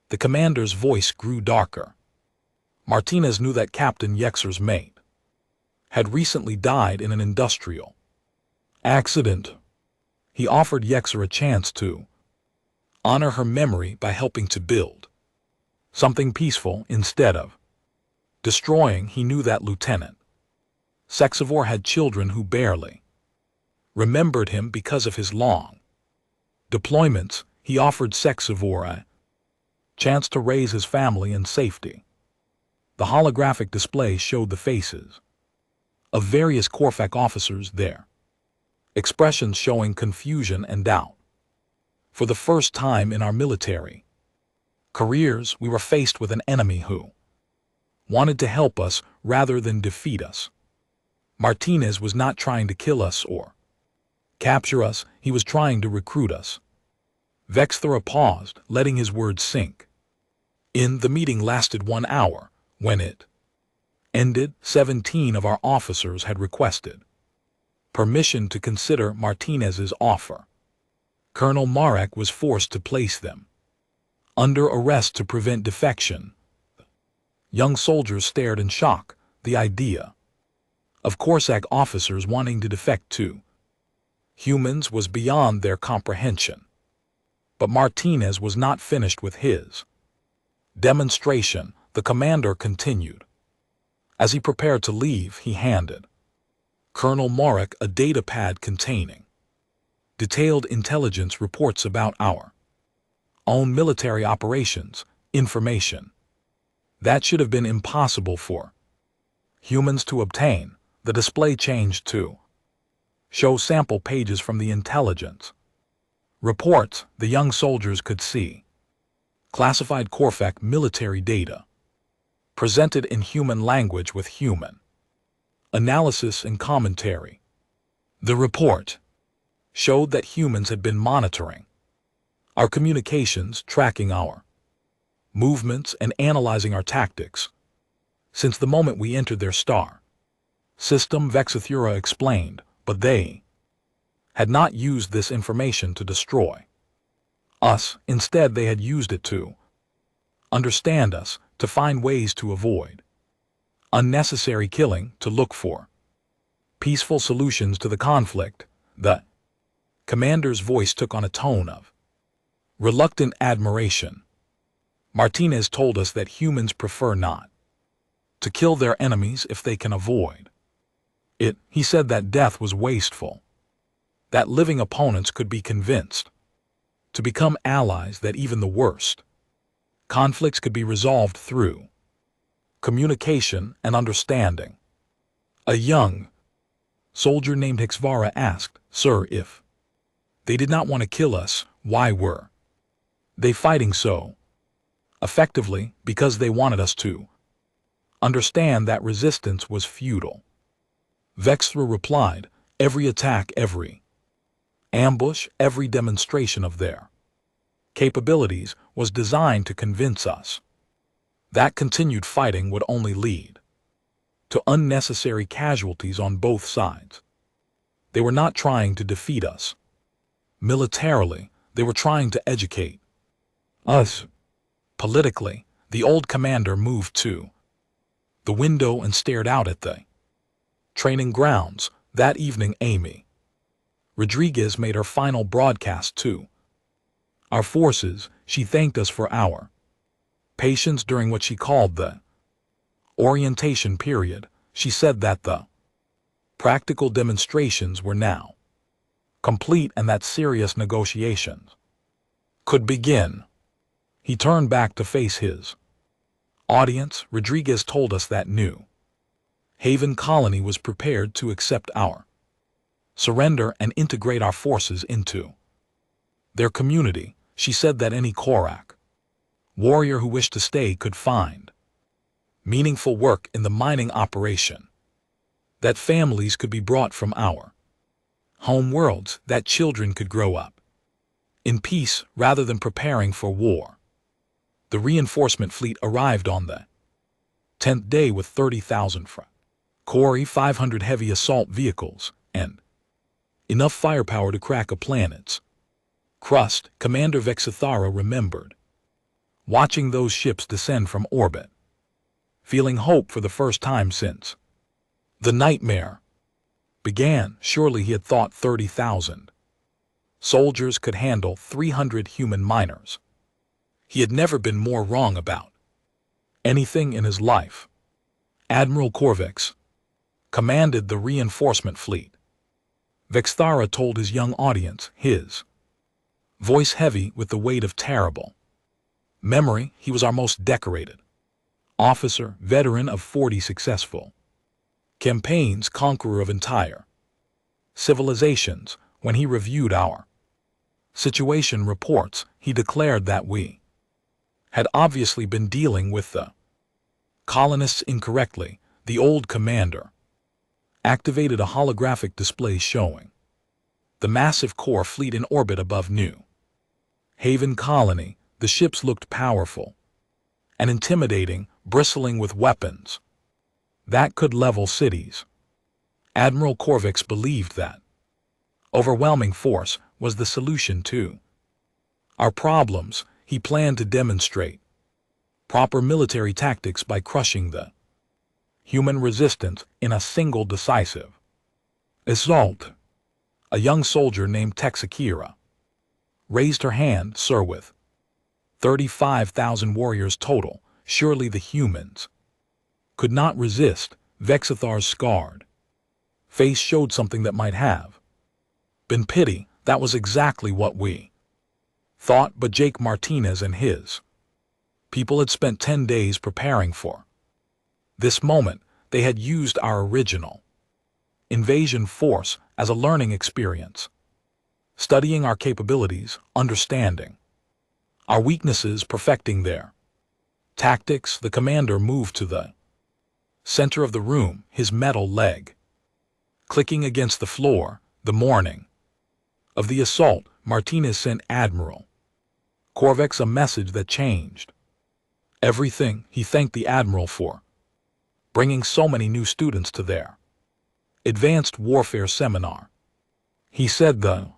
The commander's voice grew darker. Martinez knew that Captain Yexer's mate had recently died in an industrial accident. He offered Yexer a chance to honor her memory by helping to build something peaceful instead of destroying. He knew that Lieutenant Sexivor had children who barely remembered him because of his long deployments. He offered Sexivor a chance to raise his family in safety. The holographic display showed the faces of various Korfak officers there, expressions showing confusion and doubt. For the first time in our military careers, we were faced with an enemy who wanted to help us rather than defeat us. Martinez was not trying to kill us or capture us. He was trying to recruit us. Vexthora paused, letting his words sink in. The meeting lasted 1 hour. When it ended, 17 of our officers had requested permission to consider Martinez's offer. Colonel Marek was forced to place them under arrest to prevent defection. Young soldiers stared in shock. The idea of Korsak officers wanting to defect to humans was beyond their comprehension. But Martinez was not finished with his demonstration. The commander continued. As he prepared to leave, he handed Colonel Marek a data pad containing detailed intelligence reports about our own military operations, information that should have been impossible for humans to obtain. The display changed to show sample pages from the intelligence reports. The young soldiers could see classified Korfak military data presented in human language with human analysis and commentary. The report showed that humans had been monitoring our communications, tracking our movements, and analyzing our tactics. Since the moment we entered their star system, Vexithura explained, but they had not used this information to destroy us. Instead, they had used it to understand us, to find ways to avoid unnecessary killing, to look for peaceful solutions to the conflict. The commander's voice took on a tone of reluctant admiration. Martinez told us that humans prefer not to kill their enemies if they can avoid it. He said that death was wasteful, that living opponents could be convinced to become allies, that even the worst conflicts could be resolved through communication and understanding. A young soldier named HFY asked, "Sir, if they did not want to kill us, why were they fighting so effectively?" "Because they wanted us to understand that resistance was futile," Vexithura replied. "Every attack, every ambush, every demonstration of their capabilities was designed to convince us that continued fighting would only lead to unnecessary casualties on both sides. They were not trying to defeat us militarily, they were trying to educate us politically." The old commander moved to the window and stared out at the training grounds. That evening, Amy Rodriguez made her final broadcast to our forces. She thanked us for our patience during what she called the orientation period. She said that the practical demonstrations were now complete and that serious negotiations could begin. He turned back to face his audience. Rodriguez told us that New Haven Colony was prepared to accept our surrender and integrate our forces into their community. She said that any Korak warrior who wished to stay could find meaningful work in the mining operation, that families could be brought from our home worlds, that children could grow up in peace rather than preparing for war. The reinforcement fleet arrived on the 10th day with 30,000 Corey, 500 heavy assault vehicles, and enough firepower to crack a planet's crust. Commander Vexithura remembered watching those ships descend from orbit, feeling hope for the first time since the nightmare began. Surely he had thought 30,000 soldiers could handle 300 human miners. He had never been more wrong about anything in his life. Admiral Korvex commanded the reinforcement fleet. Vexithura told his young audience, his voice heavy with the weight of terrible memory. He was our most decorated officer, veteran of 40 successful campaigns, conqueror of entire civilizations. When he reviewed our situation reports, he declared that we had obviously been dealing with the colonists incorrectly. The old commander activated a holographic display showing the massive core fleet in orbit above New Haven Colony. The ships looked powerful and intimidating, bristling with weapons that could level cities. Admiral Korvex believed that overwhelming force was the solution to our problems. He planned to demonstrate proper military tactics by crushing the human resistance in a single decisive assault. A young soldier named Texakira raised her hand. "Sir, with 35,000 warriors total, surely the humans could not resist." Vexithura's scarred face showed something that might have been pity. "That was exactly what we thought," but Jake Martinez and his people had spent 10 days preparing for this moment. They had used our original invasion force as a learning experience, studying our capabilities, understanding our weaknesses, perfecting their tactics. The commander moved to the center of the room, his metal leg clicking against the floor. The morning of the assault, Martinez sent Admiral Korvex a message that changed Everything he thanked the admiral for bringing so many new students to their advanced warfare seminar. He said the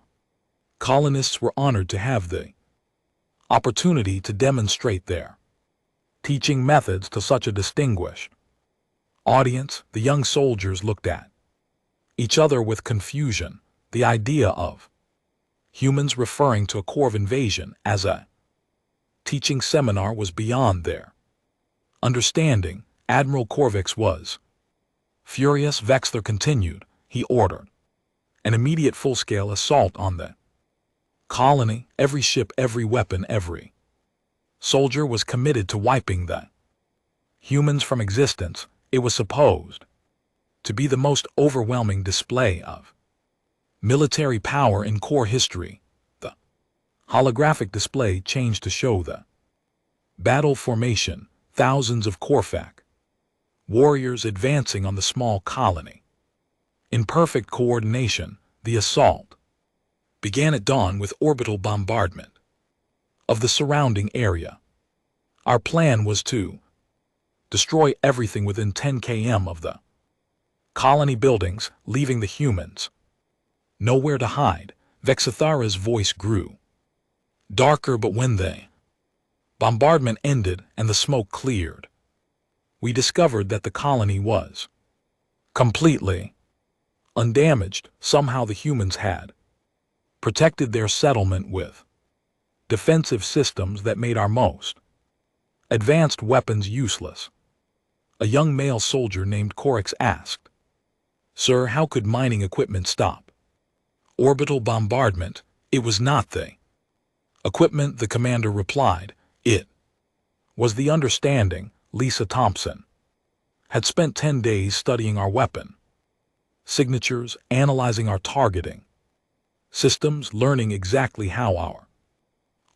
colonists were honored to have the opportunity to demonstrate their teaching methods to such a distinguished audience. The young soldiers looked at each other with confusion. The idea of humans referring to a Corv invasion as a teaching seminar was beyond their understanding. Admiral Korvix was furious. Vexler continued. He ordered an immediate full-scale assault on the colony. Every ship, every weapon, every soldier was committed to wiping the humans from existence. It was supposed to be the most overwhelming display of military power in Corps history. The holographic display changed to show the battle formation, thousands of Corvac warriors advancing on the small colony. In perfect coordination, the assault began at dawn with orbital bombardment of the surrounding area. Our plan was to destroy everything within 10 km of the colony buildings, leaving the humans nowhere to hide. Vexathara's voice grew darker, but when the bombardment ended and the smoke cleared, we discovered that the colony was completely undamaged. Somehow the humans had protected their settlement with defensive systems that made our most advanced weapons useless. A young male soldier named Korix asked, "Sir, how could mining equipment stop orbital bombardment?" "It was not the equipment," the commander replied. "It was the understanding." Lisa Thompson had spent 10 days studying our weapon signatures, analyzing our targeting systems, learning exactly how our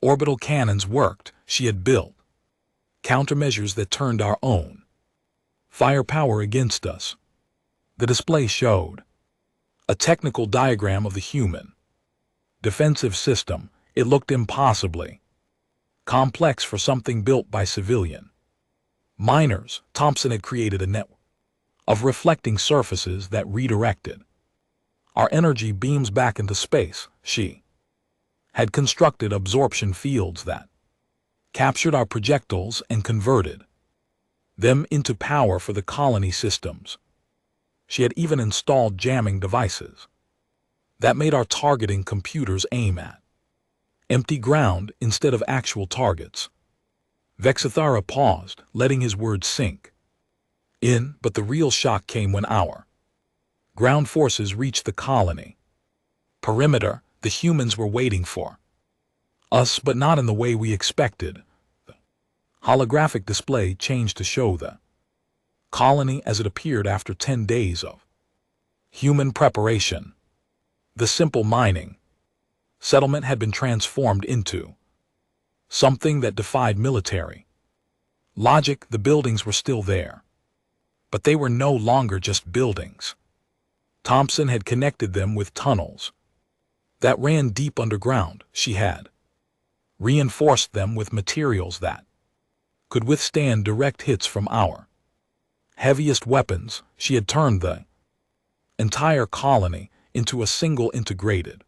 orbital cannons worked. She had built countermeasures that turned our own firepower against us. The display showed a technical diagram of the human defensive system. It looked impossibly complex for something built by civilian miners. Thompson had created a network of reflecting surfaces that redirected our energy beams back into space. She had constructed absorption fields that captured our projectiles and converted them into power for the colony systems. She had even installed jamming devices that made our targeting computers aim at empty ground instead of actual targets. Vexathara paused, letting his words sink in, but the real shock came when our ground forces reached the colony perimeter. The humans were waiting for us, but not in the way we expected. The holographic display changed to show the colony as it appeared after 10 days of human preparation. The simple mining settlement had been transformed into something that defied military logic. The buildings were still there, but they were no longer just buildings. Thompson had connected them with tunnels that ran deep underground. She had reinforced them with materials that could withstand direct hits from our heaviest weapons. She had turned the entire colony into a single integrated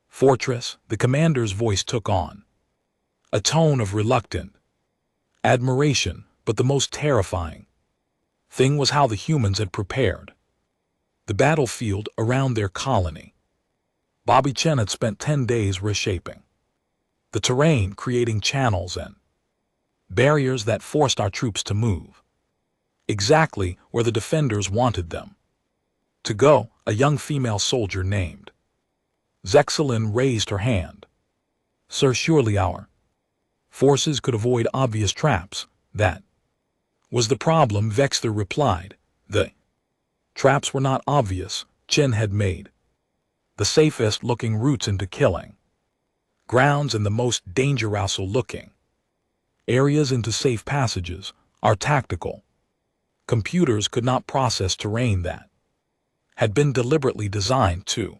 fortress. The commander's voice took on a tone of reluctant admiration, but the most terrifying thing was how the humans had prepared the battlefield around their colony. Bobby Chen had spent 10 days reshaping the terrain, creating channels and barriers that forced our troops to move exactly where the defenders wanted them to go. A young female soldier named Zexelin raised her hand. "Sir, surely our forces could avoid obvious traps." "That was the problem," Vexler replied. "The traps were not obvious." Chen had made the safest-looking routes into killing grounds and the most dangerous-looking areas into safe passages. Our tactical computers could not process terrain that had been deliberately designed to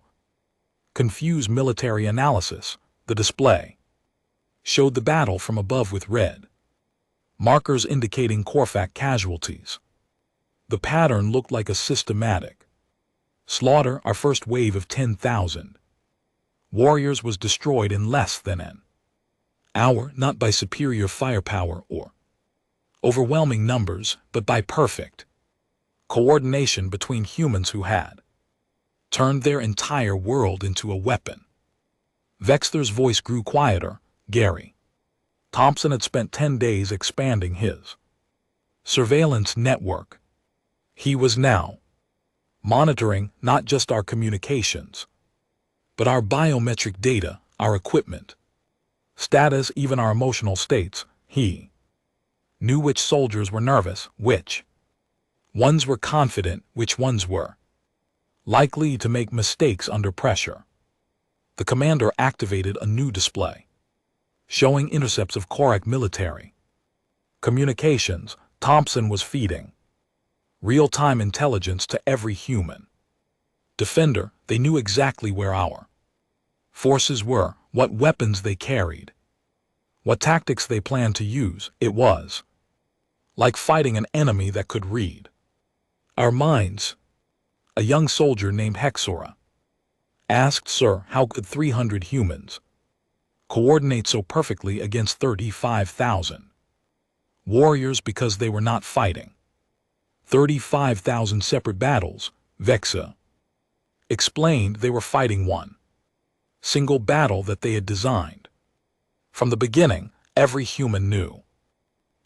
confuse military analysis. The display showed the battle from above with red markers indicating Corvac casualties. The pattern looked like a systematic slaughter. Our first wave of 10,000 warriors was destroyed in less than an hour, not by superior firepower or overwhelming numbers, but by perfect coordination between humans who had turned their entire world into a weapon. Vexthor's voice grew quieter. Gary Thompson had spent 10 days expanding his surveillance network. He was now monitoring not just our communications, but our biometric data, our equipment status, even our emotional states. He knew which soldiers were nervous, which ones were confident, which ones were likely to make mistakes under pressure. The commander activated a new display, showing intercepts of Corvac military communications. Thompson was feeding real-time intelligence to every human defender. They knew exactly where our forces were, what weapons they carried, what tactics they planned to use. It was like fighting an enemy that could read our minds. A young soldier named HFY asked, "Sir, how could 300 humans coordinate so perfectly against 35,000 warriors?" "Because they were not fighting 35,000 separate battles," Vexthor explained. "They were fighting one single battle that they had designed. From the beginning, every human knew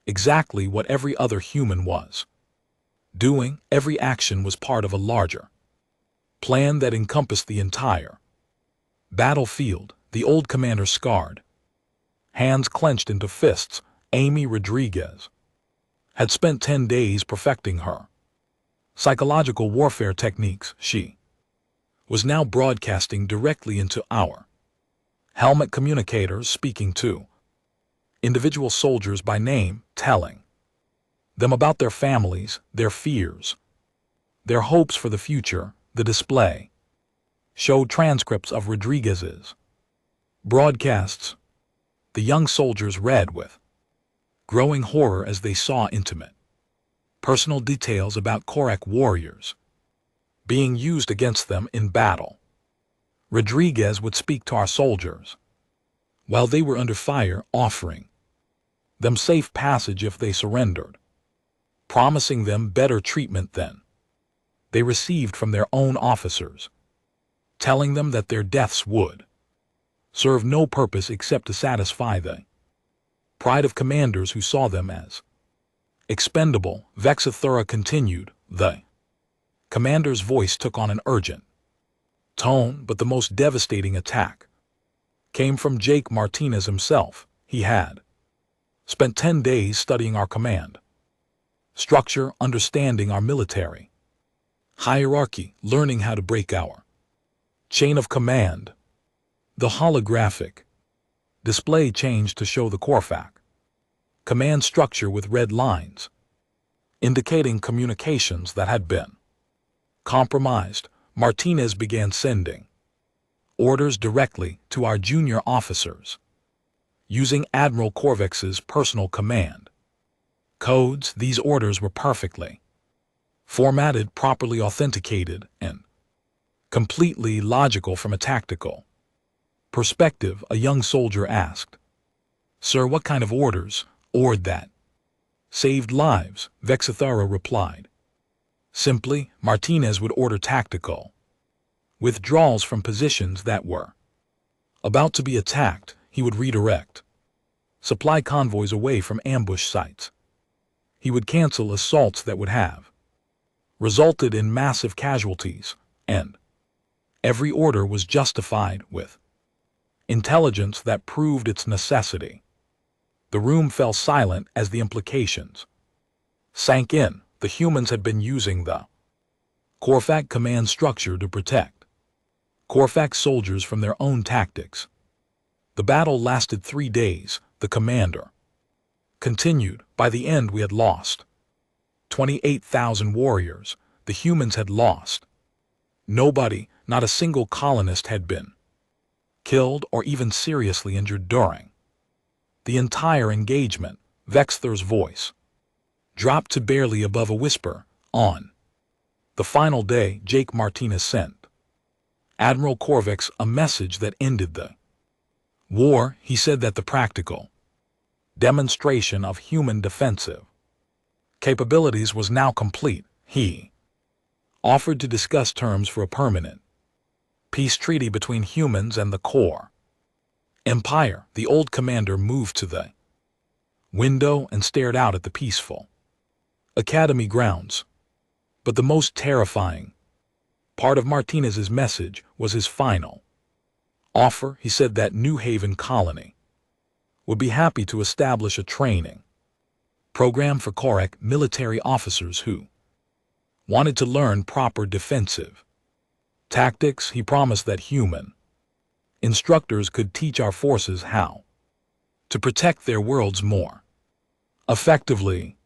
exactly what every other human was doing. Every action was part of a larger plan that encompassed the entire battlefield." The old commander, scarred, hands clenched into fists. Amy Rodriguez had spent 10 days perfecting her psychological warfare techniques. She was now broadcasting directly into our helmet communicators, speaking to individual soldiers by name, telling them about their families, their fears, their hopes for the future. The display showed transcripts of Rodriguez's broadcasts. The young soldiers read with growing horror as they saw intimate, personal details about Corvac warriors being used against them in battle. Rodriguez would speak to our soldiers while they were under fire, offering them safe passage if they surrendered, promising them better treatment than they received from their own officers, telling them that their deaths would serve no purpose except to satisfy the pride of commanders who saw them as expendable. Vexthor continued. The commander's voice took on an urgent tone, but the most devastating attack came from Jake Martinez himself. He had spent 10 days studying our command structure, understanding our military hierarchy, learning how to break our chain of command. The holographic display changed to show the Corvac command structure with red lines, indicating communications that had been compromised. Martinez began sending orders directly to our junior officers, using Admiral Corvac's personal command codes. These orders were perfectly formatted, properly authenticated, and completely logical from a tactical perspective. A young soldier asked, "Sir, what kind of orders?" "Ordered that saved lives," Vexthor replied. Simply, Martinez would order tactical withdrawals from positions that were about to be attacked. He would redirect supply convoys away from ambush sites. He would cancel assaults that would have resulted in massive casualties, and every order was justified with intelligence that proved its necessity. The room fell silent as the implications sank in. The humans had been using the Corvac command structure to protect Corvac soldiers from their own tactics. The battle lasted 3 days. The commander continued. "By the end we had lost 28,000 warriors. The humans had lost nobody. Not a single colonist had been killed or even seriously injured during the entire engagement." Vexthor's voice dropped to barely above a whisper. On the final day, Jake Martinez sent Admiral Korvax a message that ended the war. He said that the practical demonstration of human defensive capabilities was now complete. He offered to discuss terms for a permanent peace treaty between humans and the core empire. The old commander moved to the window and stared out at the peaceful academy grounds. But the most terrifying part of Martinez's message was his final offer. He said that New Haven colony would be happy to establish a training program for Korek military officers who wanted to learn proper defensive tactics. He promised that human instructors could teach our forces how to protect their worlds more effectively.